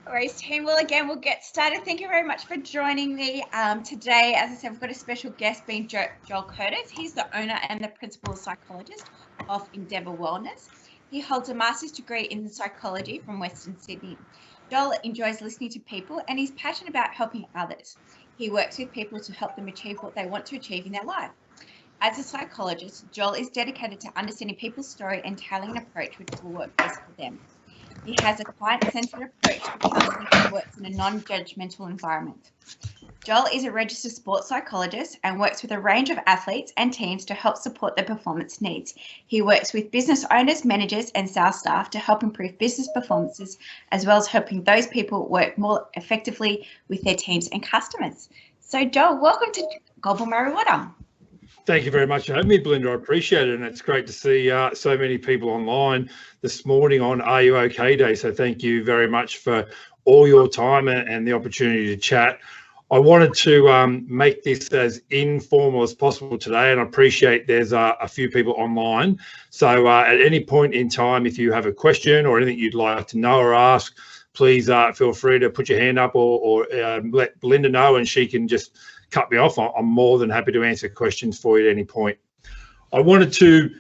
Alright, team. Well, again, we'll get started. Thank you very much for joining me today. As I said, we've got a special guest being Joel Curtis. He's the owner and the principal psychologist of Endeavour Wellness. He holds a master's degree in psychology from Western Sydney. Joel enjoys listening to people and he's passionate about helping others. He works with people to help them achieve what they want to achieve in their life. As a psychologist, Joel is dedicated to understanding people's story and tailoring an approach which will work best for them. He has a client-centered approach to counselling and works in a non-judgmental environment. Joel is a registered sports psychologist and works with a range of athletes and teams to help support their performance needs. He works with business owners, managers and sales staff to help improve business performances, as well as helping those people work more effectively with their teams and customers. So Joel, welcome to Gobble Murray Water. Thank you very much for having me, Belinda. I appreciate it. And it's great to see so many people online this morning on Are You OK Day. So thank you very much for all your time and the opportunity to chat. I wanted to make this as informal as possible today, and I appreciate there's a few people online. So at any point in time, if you have a question or anything you'd like to know or ask, please feel free to put your hand up or let Belinda know and she can just cut me off. I'm more than happy to answer questions for you at any point. I wanted to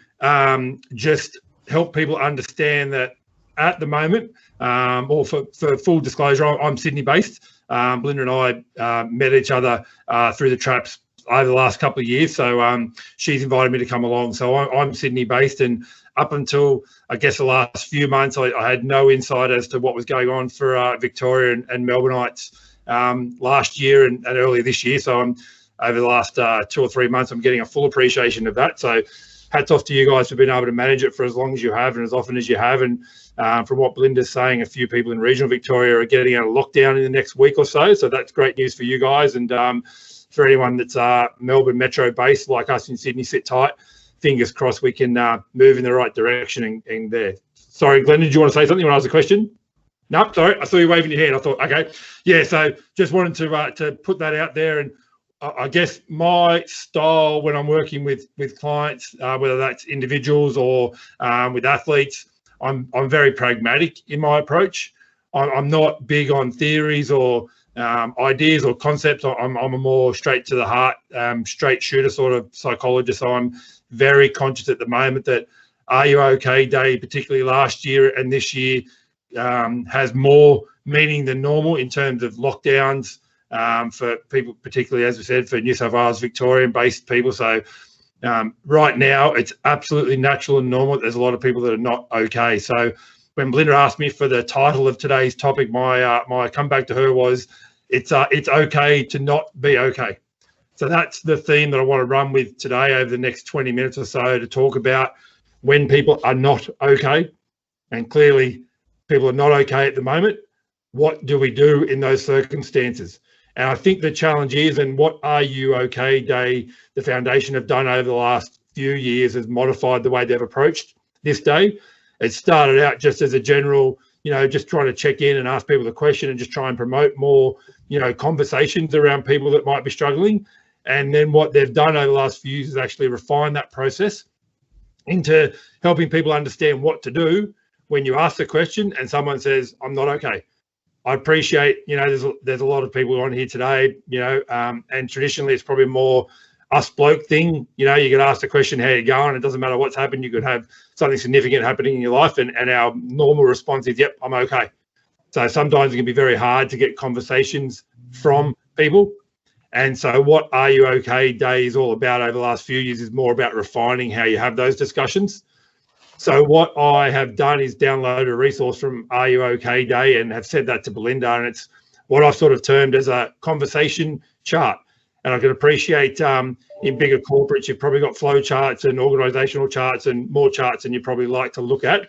just help people understand that at the moment, or for full disclosure, I'm Sydney based. Belinda and I met each other through the traps over the last couple of years. So she's invited me to come along. So I'm Sydney based, and up until I guess the last few months, I had no insight as to what was going on for Victoria and Melbourneites last year and earlier this year. So I'm over the last 2 or 3 months, I'm getting a full appreciation of that. So hats off to you guys for being able to manage it for as long as you have and as often as you have. And from what Belinda's saying, a few people in regional Victoria are getting out of lockdown in the next week or so. So that's great news for you guys. And for anyone that's Melbourne metro based like us in Sydney, sit tight. Fingers crossed we can move in the right direction and there. Sorry, Glenn, did you want to say something when I asked a question? No, sorry, I saw you waving your hand. I thought, okay. Yeah, so just wanted to put that out there. And I guess my style when I'm working with clients, whether that's individuals or with athletes, I'm very pragmatic in my approach. I'm not big on theories or ideas or concepts. I'm a more straight to the heart, straight shooter sort of psychologist. So I'm very conscious at the moment that Are You OK Day, particularly last year and this year, has more meaning than normal in terms of lockdowns for people, particularly, as we said, for New South Wales, Victorian-based people. So right now, it's absolutely natural and normal. There's a lot of people that are not okay. So when Belinda asked me for the title of today's topic, my comeback to her was, it's okay to not be okay. So that's the theme that I want to run with today over the next 20 minutes or so, to talk about when people are not okay. And clearly, people are not okay at the moment. What do we do in those circumstances? And I think the challenge is, and what Are You OK Day, the foundation have done over the last few years, has modified the way they've approached this day. It started out just as a general, just trying to check in and ask people the question and just try and promote more, conversations around people that might be struggling. And then what they've done over the last few years is actually refine that process into helping people understand what to do when you ask the question and someone says, I'm not okay. I appreciate, there's a lot of people on here today, and traditionally it's probably more us bloke thing. You get asked the question, how you going? It doesn't matter what's happened. You could have something significant happening in your life, and our normal response is, yep, I'm okay. So sometimes it can be very hard to get conversations from people. And so what Are You OK Day is all about over the last few years is more about refining how you have those discussions. So what I have done is download a resource from Are You OK Day and have said that to Belinda, and it's what I've sort of termed as a conversation chart. And I can appreciate in bigger corporates, you've probably got flow charts and organisational charts and more charts than you probably like to look at.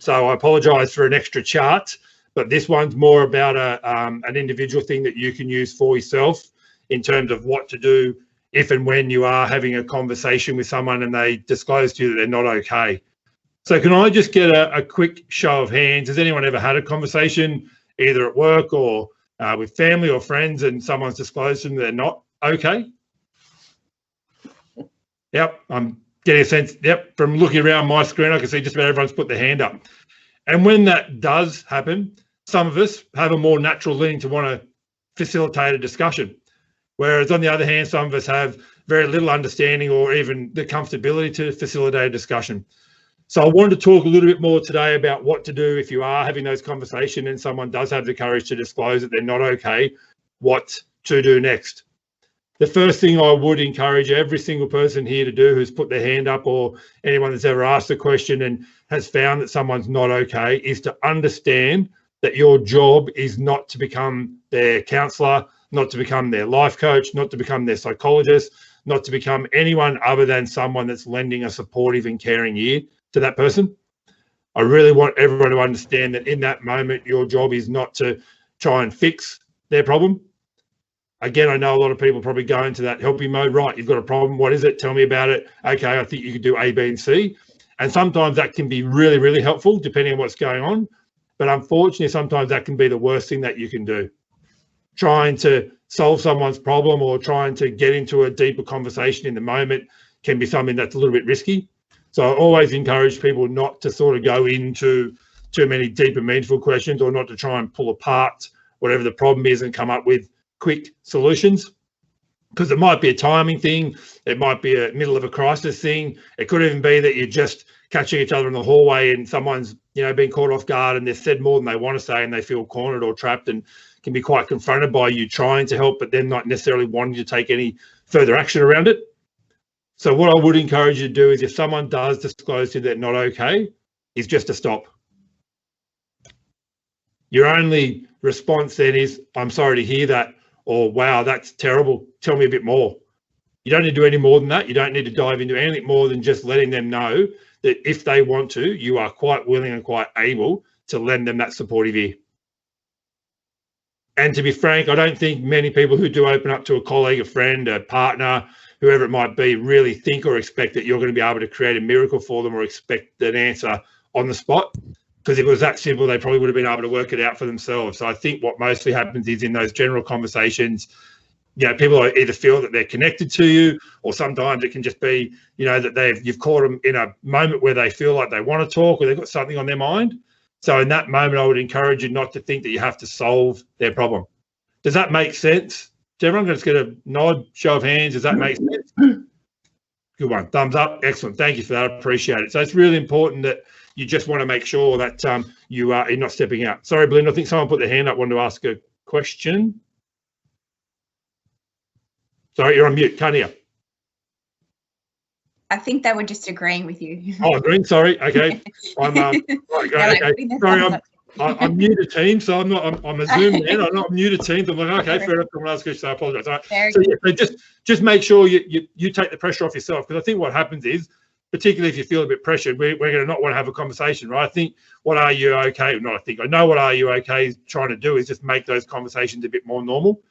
So I apologise for an extra chart, but this one's more about an individual thing that you can use for yourself in terms of what to do if and when you are having a conversation with someone and they disclose to you that they're not okay. So can I just get a quick show of hands? Has anyone ever had a conversation either at work or with family or friends and someone's disclosed to them they're not okay? Yep, I'm getting a sense, yep, from looking around my screen, I can see just about everyone's put their hand up. And when that does happen, some of us have a more natural leaning to want to facilitate a discussion. Whereas on the other hand, some of us have very little understanding or even the comfortability to facilitate a discussion. So I wanted to talk a little bit more today about what to do if you are having those conversations and someone does have the courage to disclose that they're not okay, what to do next. The first thing I would encourage every single person here to do who's put their hand up, or anyone that's ever asked a question and has found that someone's not okay, is to understand that your job is not to become their counsellor, not to become their life coach, not to become their psychologist, not to become anyone other than someone that's lending a supportive and caring ear to that person. I really want everyone to understand that in that moment, your job is not to try and fix their problem. Again, I know a lot of people probably go into that helping mode. Right, you've got a problem. What is it? Tell me about it. Okay, I think you could do A, B, and C. And sometimes that can be really, really helpful depending on what's going on. But unfortunately, sometimes that can be the worst thing that you can do. Trying to solve someone's problem or trying to get into a deeper conversation in the moment can be something that's a little bit risky. So I always encourage people not to sort of go into too many deep and meaningful questions, or not to try and pull apart whatever the problem is and come up with quick solutions, because it might be a timing thing, it might be a middle of a crisis thing, it could even be that you're just catching each other in the hallway and someone's been caught off guard and they've said more than they want to say and they feel cornered or trapped and can be quite confronted by you trying to help but then not necessarily wanting to take any further action around it. So what I would encourage you to do is, if someone does disclose to you they're not okay, is just to stop. Your only response then is, I'm sorry to hear that, or wow, that's terrible, tell me a bit more. You don't need to do any more than that. You don't need to dive into anything more than just letting them know that if they want to, you are quite willing and quite able to lend them that supportive ear. And to be frank, I don't think many people who do open up to a colleague, a friend, a partner, whoever it might be, really think or expect that you're going to be able to create a miracle for them or expect an answer on the spot. Because if it was that simple, they probably would have been able to work it out for themselves. So I think what mostly happens is in those general conversations, people either feel that they're connected to you, or sometimes it can just be, that you've caught them in a moment where they feel like they want to talk or they've got something on their mind. So in that moment, I would encourage you not to think that you have to solve their problem. Does that make sense? Is everyone just get a nod, show of hands? Does that make sense? Good one. Thumbs up. Excellent. Thank you for that. I appreciate it. So it's really important that you just want to make sure that you're not stepping out. Sorry, Belinda, I think someone put their hand up, wanted to ask a question. Sorry, you're on mute. Can't hear. I think they were just agreeing with you. Oh, agreeing. Sorry. Okay. I'm okay. Sorry, I'm new to Teams, so I'm a Zoom man. I'm not new to Teams. I'm like, okay, fair enough. Someone else question, so I apologise. So just make sure you take the pressure off yourself, because I think what happens is, particularly if you feel a bit pressured, we're going to not want to have a conversation, right? I know what Are You Okay is trying to do is just make those conversations a bit more normal.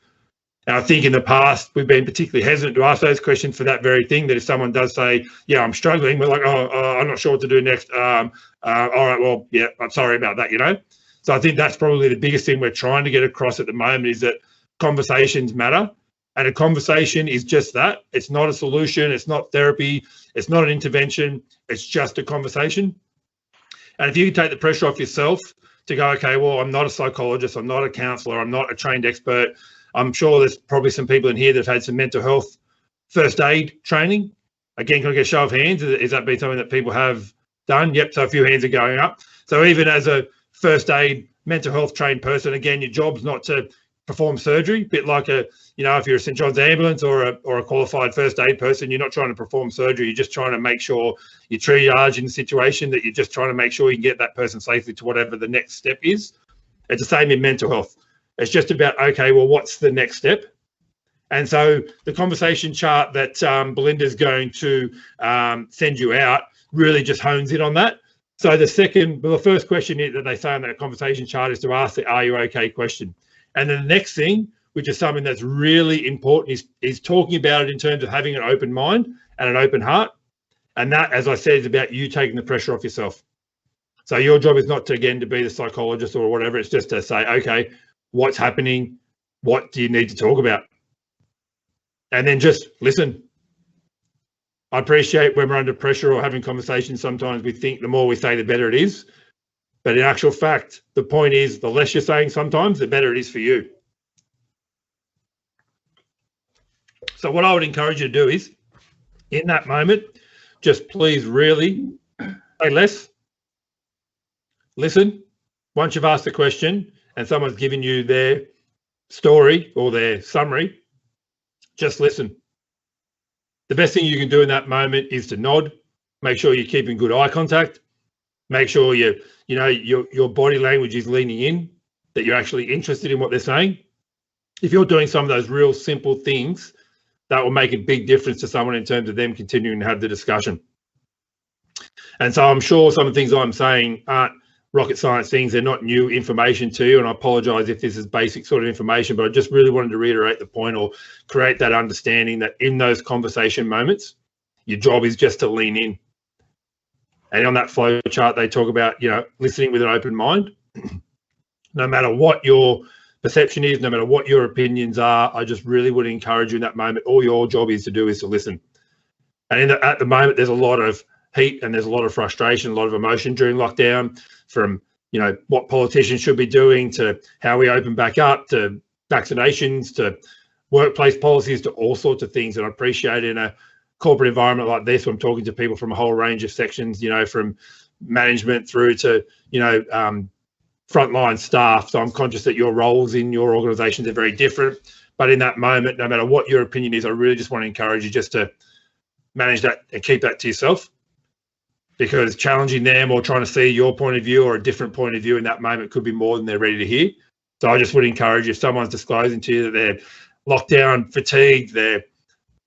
And I think in the past, we've been particularly hesitant to ask those questions for that very thing, that if someone does say, yeah, I'm struggling, we're like, I'm not sure what to do next. All right, well, yeah, I'm sorry about that, So I think that's probably the biggest thing we're trying to get across at the moment, is that conversations matter. And a conversation is just that. It's not a solution. It's not therapy. It's not an intervention. It's just a conversation. And if you can take the pressure off yourself to go, okay, well, I'm not a psychologist. I'm not a counsellor. I'm not a trained expert. I'm sure there's probably some people in here that have had some mental health first aid training. Again, can I get a show of hands? Has that been something that people have done? Yep, so a few hands are going up. So even as a first aid mental health trained person, again, your job's not to perform surgery, a bit like if you're a St. John's ambulance or a qualified first aid person, you're not trying to perform surgery. You're just trying to make sure you triage in the situation, that you're just trying to make sure you can get that person safely to whatever the next step is. It's the same in mental health. It's just about, okay, well, what's the next step? And so the conversation chart that Belinda's going to send you out really just hones in on that. So the first question that they say on that conversation chart is to ask the "Are you okay?" question. And then the next thing, which is something that's really important, is talking about it in terms of having an open mind and an open heart. And that, as I said, is about you taking the pressure off yourself. So your job is not to be the psychologist or whatever. It's just to say, okay, what's happening? What do you need to talk about? And then just listen. I appreciate when we're under pressure or having conversations, sometimes we think the more we say, the better it is. But in actual fact, the point is, the less you're saying sometimes, the better it is for you. So what I would encourage you to do is, in that moment, just please really say less. Listen. Once you've asked the question and someone's given you their story or their summary, just listen. The best thing you can do in that moment is to nod. Make sure you're keeping good eye contact. Make sure your body language is leaning in, that you're actually interested in what they're saying. If you're doing some of those real simple things, that will make a big difference to someone in terms of them continuing to have the discussion. And so I'm sure some of the things I'm saying aren't rocket science things. They're not new information to you. And I apologize if this is basic sort of information, but I just really wanted to reiterate the point or create that understanding that in those conversation moments, your job is just to lean in. And on that flow chart, they talk about, listening with an open mind. No matter what your perception is, no matter what your opinions are, I just really would encourage you in that moment, all your job is to do is to listen. And at the moment, there's a lot of heat and there's a lot of frustration, a lot of emotion during lockdown, from what politicians should be doing to how we open back up, to vaccinations, to workplace policies, to all sorts of things. And I appreciate in a corporate environment like this, I'm talking to people from a whole range of sections, from management through to frontline staff. So I'm conscious that your roles in your organizations are very different, but in that moment, no matter what your opinion is, I really just want to encourage you just to manage that and keep that to yourself, because challenging them or trying to see your point of view or a different point of view in that moment could be more than they're ready to hear. So I just would encourage you, if someone's disclosing to you that they're lockdown fatigued, they're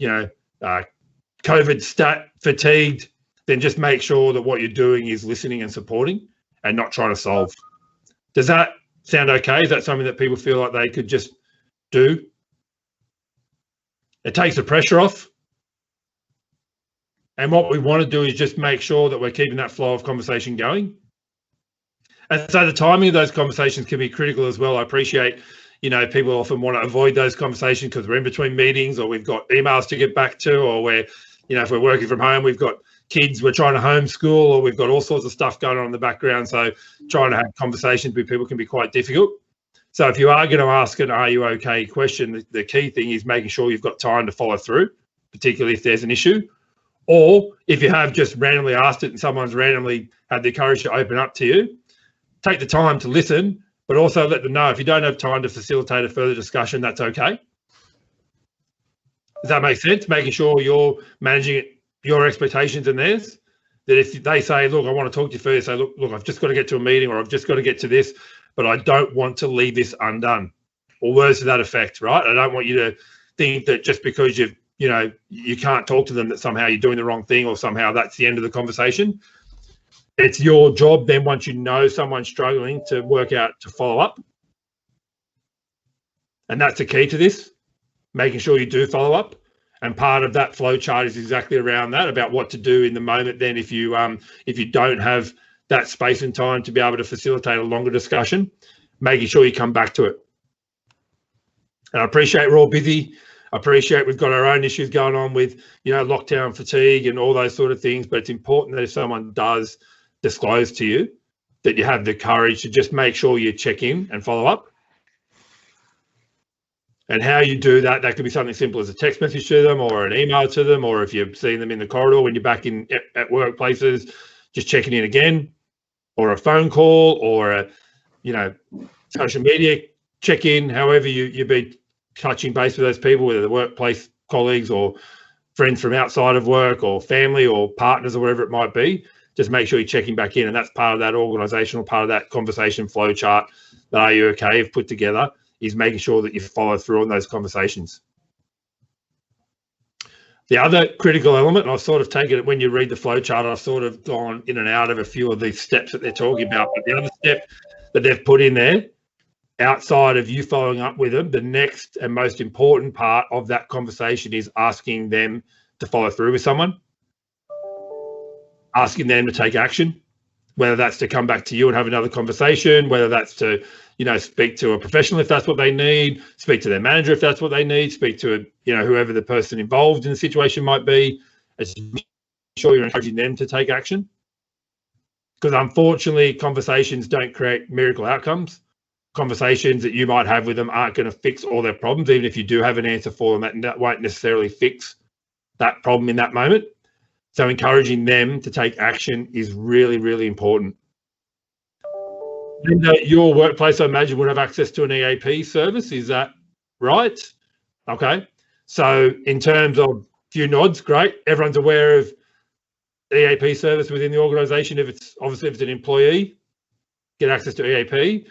COVID stat fatigued, then just make sure that what you're doing is listening and supporting and not trying to solve. Does that sound okay? Is that something that people feel like they could just do? It takes the pressure off. And what we want to do is just make sure that we're keeping that flow of conversation going. And so the timing of those conversations can be critical as well. I appreciate, people often want to avoid those conversations because we're in between meetings, or we've got emails to get back to, or we're, if we're working from home, we've got kids we're trying to homeschool, or we've got all sorts of stuff going on in the background. So trying to have conversations with people can be quite difficult. So if you are going to ask an "Are you okay?" question, the key thing is making sure you've got time to follow through, particularly if there's an issue. Or if you have just randomly asked it and someone's randomly had the courage to open up to you, take the time to listen, but also let them know if you don't have time to facilitate a further discussion, that's okay. Does that make sense? Making sure you're managing your expectations and theirs. That if they say, look, I want to talk to you first, say, look, I've just got to get to a meeting, or I've just got to get to this, but I don't want to leave this undone, or words to that effect, right? I don't want you to think that just because you can't talk to them that somehow you're doing the wrong thing, or somehow that's the end of the conversation. It's your job then, once you know someone's struggling, to work out to follow up. And that's the key to this, making sure you do follow up. And part of that flow chart is exactly around that, about what to do in the moment then if you don't have that space and time to be able to facilitate a longer discussion, making sure you come back to it. And I appreciate we're all busy. I appreciate we've got our own issues going on with, lockdown fatigue and all those sort of things, but it's important that if someone does disclose to you, that you have the courage to just make sure you check in and follow up. And how you do that, that could be something simple as a text message to them, or an email to them, or if you're seeing them in the corridor when you're back in at workplaces, just checking in again, or a phone call, or a, social media check-in, however you'd be touching base with those people, whether the workplace colleagues or friends from outside of work, or family or partners, or whatever it might be. Just make sure you're checking back in. And that's part of that organizational, part of that conversation flow chart that Are You Okay? Have put together, is making sure that you follow through on those conversations. The other critical element, and I've sort of taken it when you read the flow chart, I've sort of gone in and out of a few of these steps that they're talking about, but the other step that they've put in there, outside of you following up with them, the next and most important part of that conversation is asking them to follow through with someone, asking them to take action, whether that's to come back to you and have another conversation, whether that's to, speak to a professional if that's what they need, speak to their manager if that's what they need, speak to, whoever the person involved in the situation might be. It's make sure you're encouraging them to take action. because unfortunately conversations don't create miracle outcomes. Conversations that you might have with them aren't going to fix all their problems, even if you do have an answer for them, that won't necessarily fix that problem in that moment. So encouraging them to take action is really, really important. Linda, your workplace, I imagine, would have access to an EAP service. Is that right? Okay. So in terms of few nods, great. Everyone's aware of EAP service within the organisation. If it's an employee, get access to EAP.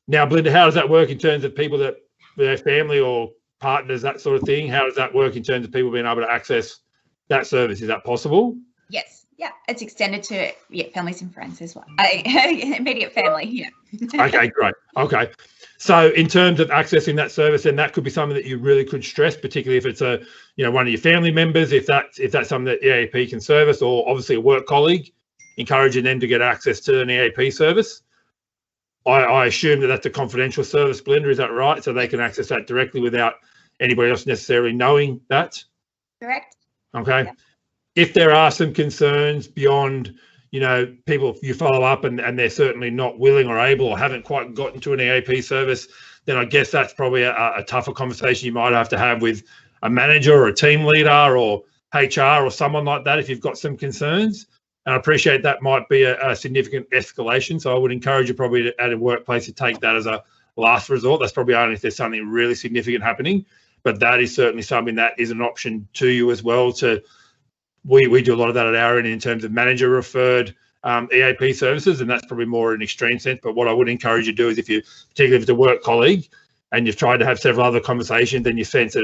Now, Belinda, how does that work in terms of people that with their family or partners, that sort of thing? How does that work in terms of people being able to access that service? Is that possible? Yes. Yeah, it's extended to families and friends as well. Immediate family. Yeah. Okay, great. Okay, so in terms of accessing that service, then that could be something that you really could stress, particularly if it's one of your family members, if that's something that EAP can service, or obviously a work colleague, encouraging them to get access to an EAP service. I assume that that's a confidential service, Belinda, is that right? So they can access that directly without anybody else necessarily knowing that? Correct. Okay. Yeah. If there are some concerns beyond, people you follow up and they're certainly not willing or able or haven't quite gotten to an EAP service, then I guess that's probably a tougher conversation you might have to have with a manager or a team leader or HR or someone like that if you've got some concerns. And I appreciate that might be a significant escalation. So I would encourage you probably at a workplace to take that as a last resort. That's probably only if there's something really significant happening. But that is certainly something that is an option to you as well. We do a lot of that at our end in terms of manager referred EAP services, and that's probably more in an extreme sense. But what I would encourage you to do is particularly if it's a work colleague and you've tried to have several other conversations and you sense that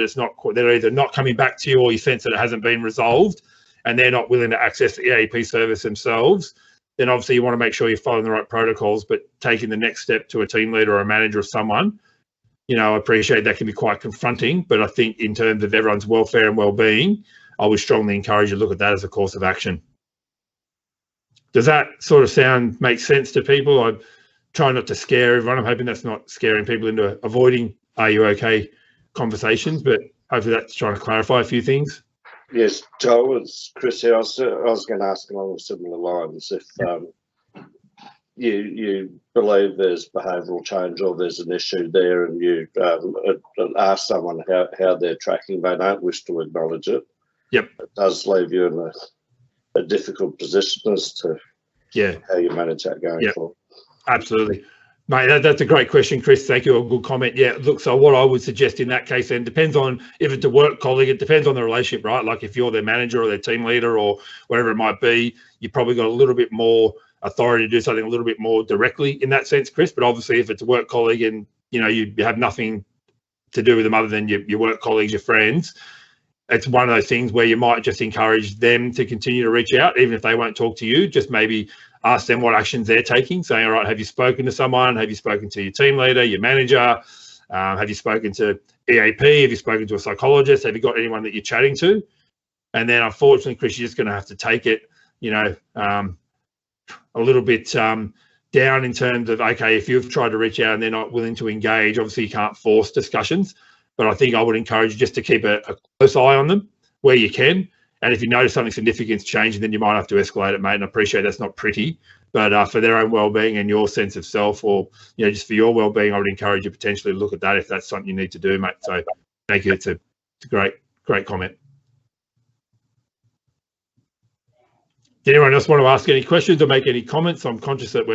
they're either not coming back to you or you sense that it hasn't been resolved, and they're not willing to access the EAP service themselves, then obviously you want to make sure you're following the right protocols, but taking the next step to a team leader or a manager or someone, I appreciate that can be quite confronting, but I think in terms of everyone's welfare and well-being, I would strongly encourage you to look at that as a course of action. Does that sort of make sense to people? I try not to scare everyone. I'm hoping that's not scaring people into avoiding "Are you okay?" conversations, but hopefully that's trying to clarify a few things. Yes, Joel, it's Chris here. I was going to ask along similar lines. If you believe there's behavioural change or there's an issue there, and you ask someone how they're tracking, they don't wish to acknowledge it. Yep, it does leave you in a difficult position as to how you manage that going forward. Absolutely. Mate, that's a great question, Chris. Thank you. A good comment. Yeah, look, so what I would suggest in that case then depends on if it's a work colleague, it depends on the relationship, right? Like if you're their manager or their team leader or whatever it might be, you've probably got a little bit more authority to do something a little bit more directly in that sense, Chris. But obviously if it's a work colleague and, you have nothing to do with them other than your work colleagues, your friends, it's one of those things where you might just encourage them to continue to reach out, even if they won't talk to you, just maybe ask them what actions they're taking, saying, all right, have you spoken to someone? Have you spoken to your team leader, your manager? Have you spoken to EAP? Have you spoken to a psychologist? Have you got anyone that you're chatting to? And then unfortunately, Chris, you're just going to have to take it, a little bit down in terms of, okay, if you've tried to reach out and they're not willing to engage, obviously you can't force discussions. But I think I would encourage you just to keep a close eye on them where you can. And if you notice something significant's changing, then you might have to escalate it, mate. And I appreciate that's not pretty, but for their own well-being and your sense of self, or just for your well-being, I would encourage you potentially to look at that if that's something you need to do, mate. So thank you. It's a great comment. Did anyone else want to ask any questions or make any comments? I'm conscious that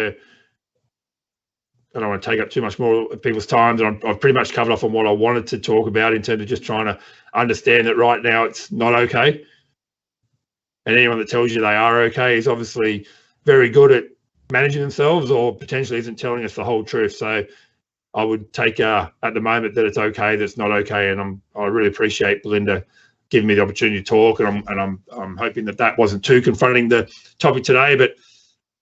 I don't want to take up too much more of people's time. And I've pretty much covered off on what I wanted to talk about in terms of just trying to understand that right now it's not okay. And anyone that tells you they are okay is obviously very good at managing themselves or potentially isn't telling us the whole truth. So I would take at the moment that it's okay, that's not okay. And I really appreciate Belinda giving me the opportunity to talk. And I'm hoping that wasn't too confronting the topic today, but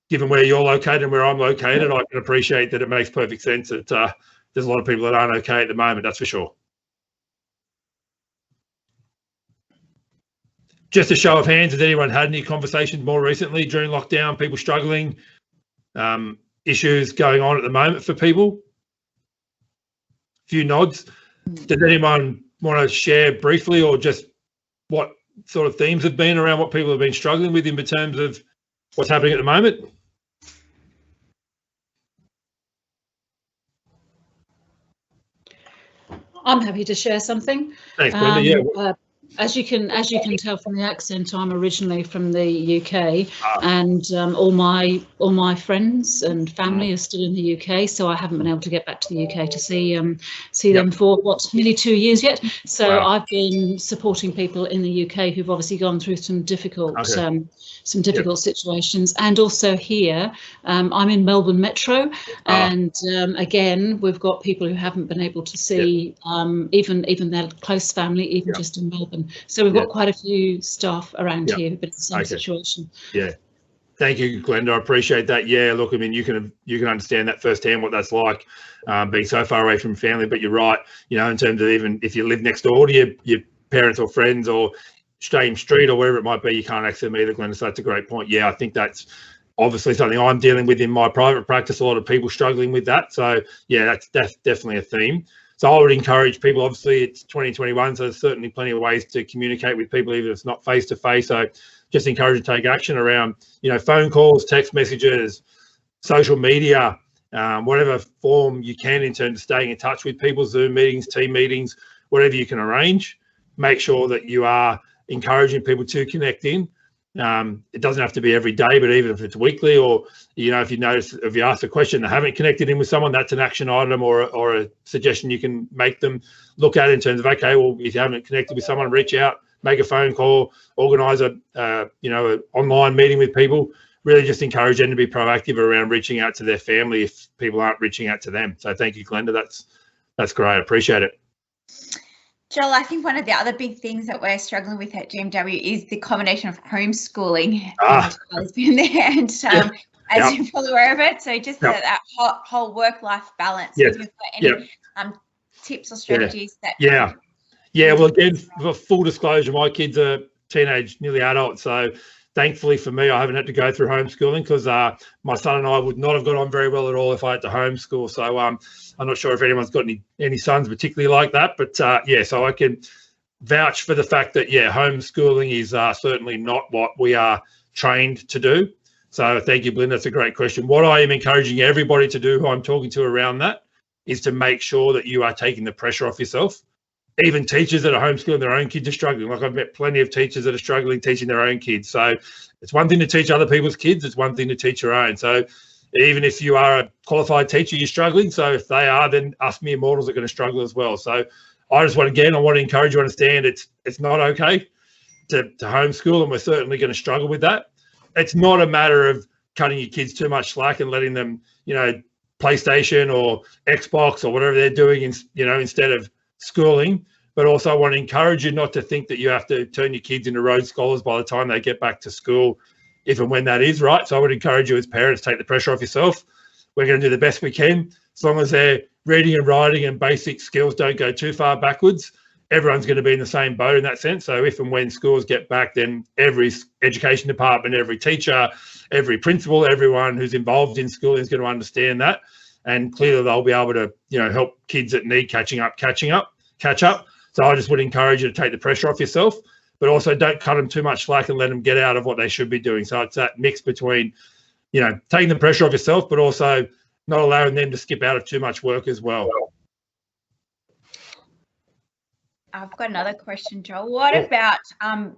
given where you're located and where I'm located, I can appreciate that it makes perfect sense that there's a lot of people that aren't okay at the moment, that's for sure. Just a show of hands, has anyone had any conversations more recently during lockdown, people struggling, issues going on at the moment for people? A few nods. Does anyone want to share briefly or just what sort of themes have been around what people have been struggling with in terms of what's happening at the moment? I'm happy to share something. Thanks, Glenda. As you can tell from the accent, I'm originally from the UK, and all my friends and family are still in the UK. So I haven't been able to get back to the UK to see them for nearly 2 years yet. So I've been supporting people in the UK who've obviously gone through some difficult situations, and also here I'm in Melbourne Metro, and again we've got people who haven't been able to see even their close family, even just in Melbourne. So we've got quite a few staff around here who've been in the same situation. Yeah. Thank you, Glenda. I appreciate that. Yeah, look, I mean, you can understand that firsthand, what that's like, being so far away from family. But you're right, you know, in terms of even if you live next door to your parents or friends or same street or wherever it might be, you can't access them either, Glenda. So that's a great point. Yeah, I think that's obviously something I'm dealing with in my private practice. A lot of people struggling with that. So yeah, that's definitely a theme. So I would encourage people, obviously it's 2021, so there's certainly plenty of ways to communicate with people, even if it's not face-to-face. So just encourage to take action around, you know, phone calls, text messages, social media, whatever form you can in terms of staying in touch with people, Zoom meetings, team meetings, whatever you can arrange. Make sure that you are encouraging people to connect in. It doesn't have to be every day, but even if it's weekly, or, you know, if you ask a question they haven't connected in with someone, that's an action item or a suggestion you can make them look at in terms of, okay, well, if you haven't connected with someone, reach out, make a phone call, organise an online meeting with people. Really just encourage them to be proactive around reaching out to their family if people aren't reaching out to them. So thank you, Glenda. That's great. I appreciate it. Joel, I think one of the other big things that we're struggling with at GMW is the combination of homeschooling. Has been there, and as you're probably aware of it, so just that whole work-life balance. Yes. If you've got any tips or strategies that. Well, again, for full disclosure, my kids are teenage, nearly adult, so thankfully for me, I haven't had to go through homeschooling, because my son and I would not have got on very well at all if I had to homeschool. So I'm not sure if anyone's got any sons particularly like that, but so I can vouch for the fact that homeschooling is certainly not what we are trained to do. So thank you, Belinda. That's a great question. What I am encouraging everybody to do who I'm talking to around that is to make sure that you are taking the pressure off yourself. Even teachers that are homeschooling their own kids are struggling. Like, I've met plenty of teachers that are struggling teaching their own kids. So it's one thing to teach other people's kids. It's one thing to teach your own. So even if you are a qualified teacher, you're struggling. So if they are, then us mere mortals are going to struggle as well. So I want to encourage you to understand it's not okay to homeschool, and we're certainly going to struggle with that. It's not a matter of cutting your kids too much slack and letting them, you know, PlayStation or Xbox or whatever they're doing, instead of schooling. But also I want to encourage you not to think that you have to turn your kids into Rhodes Scholars by the time they get back to school, if and when that is, right? So I would encourage you as parents, take the pressure off yourself. We're going to do the best we can, as long as their reading and writing and basic skills don't go too far backwards. Everyone's going to be in the same boat in that sense. So if and when schools get back, then every education department, every teacher, every principal, everyone who's involved in schooling is going to understand that. And clearly they'll be able to, help kids that need catch up. So I just would encourage you to take the pressure off yourself, but also don't cut them too much slack and let them get out of what they should be doing. So it's that mix between, taking the pressure off yourself, but also not allowing them to skip out of too much work as well. I've got another question, Joel. What about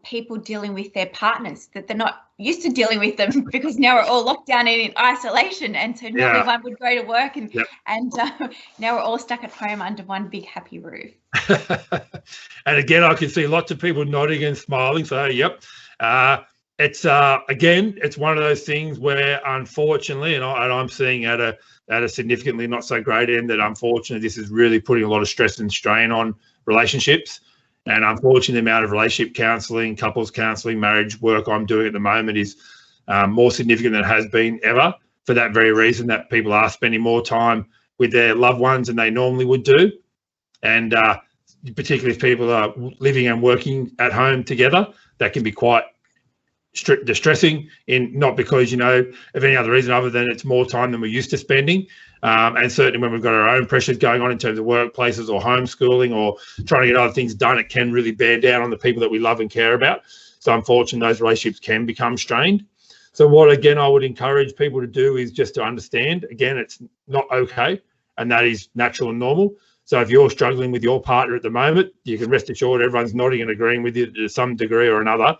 people dealing with their partners that they're not used to dealing with them, because now we're all locked down and in isolation, and so normally one would go to work and now we're all stuck at home under one big happy roof. And again, I can see lots of people nodding and smiling. So it's it's one of those things where, unfortunately, and I'm seeing at a significantly not so great end, that unfortunately this is really putting a lot of stress and strain on relationships. And unfortunately, the amount of relationship counselling, couples counselling, marriage work I'm doing at the moment is more significant than it has been ever, for that very reason, that people are spending more time with their loved ones than they normally would do. And particularly if people are living and working at home together, that can be quite distressing, not because, of any other reason other than it's more time than we're used to spending. And certainly when we've got our own pressures going on in terms of workplaces or homeschooling or trying to get other things done, it can really bear down on the people that we love and care about. So unfortunately, those relationships can become strained. So what, again, I would encourage people to do is just to understand, again, it's not okay, and that is natural and normal. So if you're struggling with your partner at the moment, you can rest assured everyone's nodding and agreeing with you to some degree or another.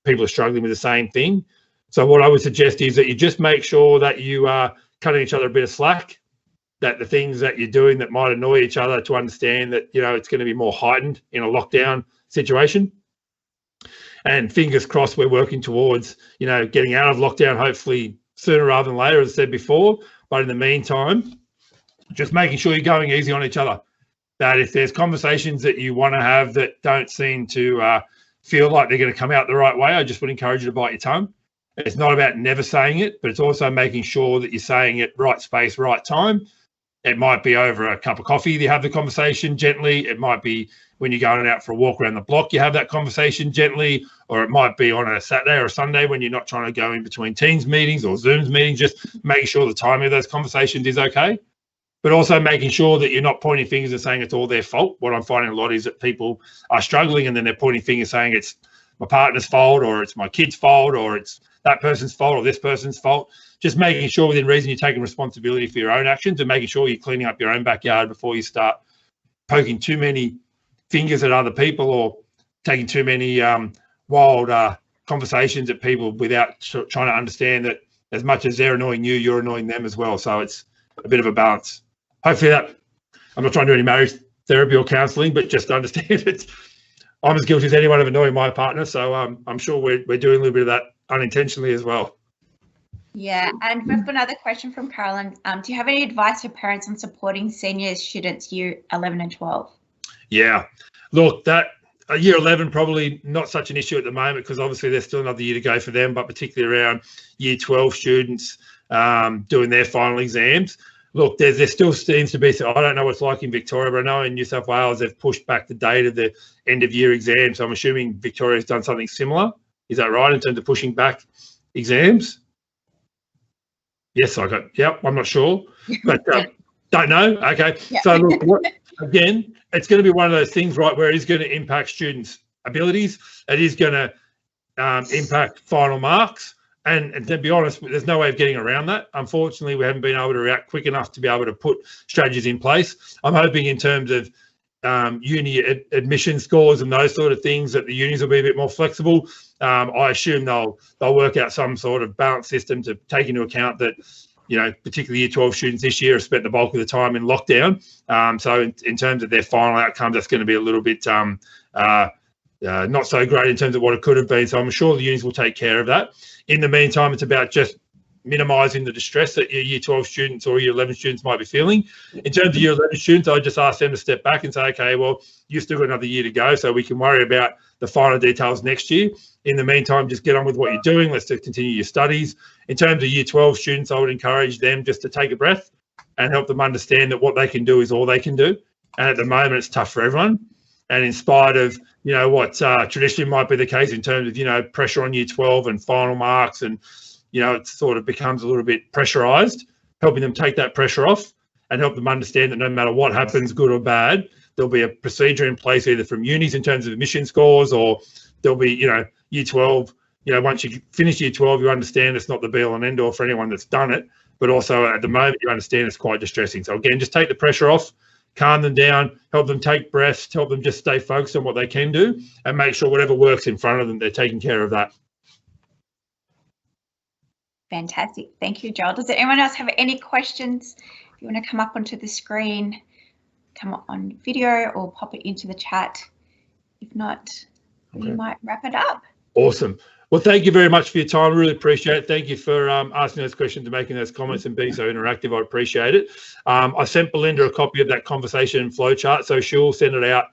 People are struggling with the same thing. So what I would suggest is that you just make sure that you are cutting each other a bit of slack, that the things that you're doing that might annoy each other, to understand that, you know, it's going to be more heightened in a lockdown situation. And fingers crossed, we're working towards, you know, getting out of lockdown, hopefully sooner rather than later, as I said before. But in the meantime, just making sure you're going easy on each other. That if there's conversations that you want to have that don't seem to feel like they're going to come out the right way, I just would encourage you to bite your tongue. It's not about never saying it, but it's also making sure that you're saying it right space, right time. It might be over a cup of coffee, you have the conversation gently. It might be when you're going out for a walk around the block, you have that conversation gently, or it might be on a Saturday or a Sunday when you're not trying to go in between Teams meetings or Zooms meetings. Just make sure the timing of those conversations is okay, but also making sure that you're not pointing fingers and saying it's all their fault. What I'm finding a lot is that people are struggling and then they're pointing fingers saying it's my partner's fault, or it's my kid's fault, or it's that person's fault, or this person's fault. Just making sure within reason you're taking responsibility for your own actions and making sure you're cleaning up your own backyard before you start poking too many fingers at other people or taking too many wild conversations at people without trying to understand that as much as they're annoying you, you're annoying them as well. So it's a bit of a balance. Hopefully that, I'm not trying to do any marriage therapy or counselling, but just understand it's, I'm as guilty as anyone of annoying my partner. So I'm sure we're doing a little bit of that unintentionally as well. Yeah, and we've got another question from Carolyn. Do you have any advice for parents on supporting senior students year 11 and 12? Yeah, look, that year 11 probably not such an issue at the moment because obviously there's still another year to go for them, but particularly around year 12 students doing their final exams. Look, there still seems to be, so I don't know what it's like in Victoria, but I know in New South Wales they've pushed back the date of the end of year exams. So I'm assuming Victoria's done something similar. Is that right in terms of pushing back exams? Yes, yep, I'm not sure, but don't know. Okay, yeah. So look, again, it's going to be one of those things, right, where it is going to impact students' abilities. It is going to impact final marks. And to be honest, there's no way of getting around that. Unfortunately, we haven't been able to react quick enough to be able to put strategies in place. I'm hoping in terms of uni admission scores and those sort of things that the unis will be a bit more flexible. I assume they'll work out some sort of balance system to take into account that, you know, particularly year 12 students this year have spent the bulk of the time in lockdown. So in terms of their final outcomes, that's going to be a little bit not so great in terms of what it could have been. So I'm sure the unis will take care of that. In the meantime, it's about just minimising the distress that your year 12 students or year 11 students might be feeling. In terms of year 11 students, I just ask them to step back and say, okay, well, you've still got another year to go, so we can worry about the final details next year. In the meantime, just get on with what you're doing. Let's just continue your studies. In terms of year 12 students, I would encourage them just to take a breath and help them understand that what they can do is all they can do. And at the moment, it's tough for everyone. And in spite of, you know, what traditionally might be the case in terms of, you know, pressure on year 12 and final marks and, you know, it sort of becomes a little bit pressurized, helping them take that pressure off and help them understand that no matter what happens, good or bad, there'll be a procedure in place either from unis in terms of admission scores, or there'll be, you know, year 12, you know, once you finish year 12, you understand it's not the be all and end all for anyone that's done it, but also at the moment you understand it's quite distressing. So again, just take the pressure off, calm them down, help them take breaths, help them just stay focused on what they can do and make sure whatever works in front of them, they're taking care of that. Fantastic. Thank you, Joel. Does anyone else have any questions? If you want to come up onto the screen, come on video or pop it into the chat. If not, we might wrap it up. Awesome. Well, thank you very much for your time. I really appreciate it. Thank you for asking those questions and making those comments and being so interactive. I appreciate it. I sent Belinda a copy of that conversation flowchart, so she'll send it out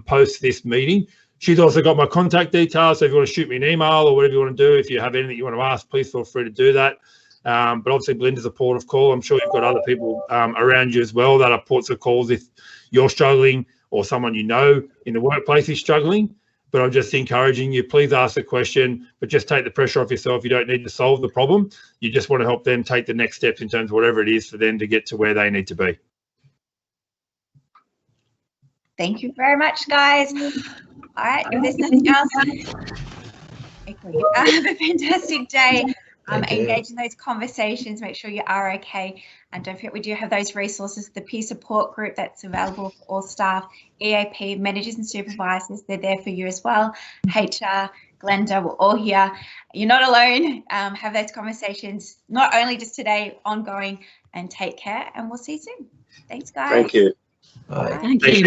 post this meeting. She's also got my contact details, so if you want to shoot me an email or whatever you want to do, if you have anything you want to ask, please feel free to do that. But obviously, Belinda's a port of call. I'm sure you've got other people around you as well that are ports of calls if you're struggling or someone you know in the workplace is struggling. But I'm just encouraging you, please ask the question, but just take the pressure off yourself. You don't need to solve the problem. You just want to help them take the next steps in terms of whatever it is for them to get to where they need to be. Thank you very much, guys. All right, if there's nothing else, have a fantastic day. engage in those conversations, make sure you are okay. And don't forget, we do have those resources, the peer support group that's available for all staff, EAP, managers and supervisors, they're there for you as well. HR, Glenda, we're all here. You're not alone. Have those conversations, not only just today, ongoing, and take care. And we'll see you soon. Thanks, guys. Thank you. Bye. Thank you.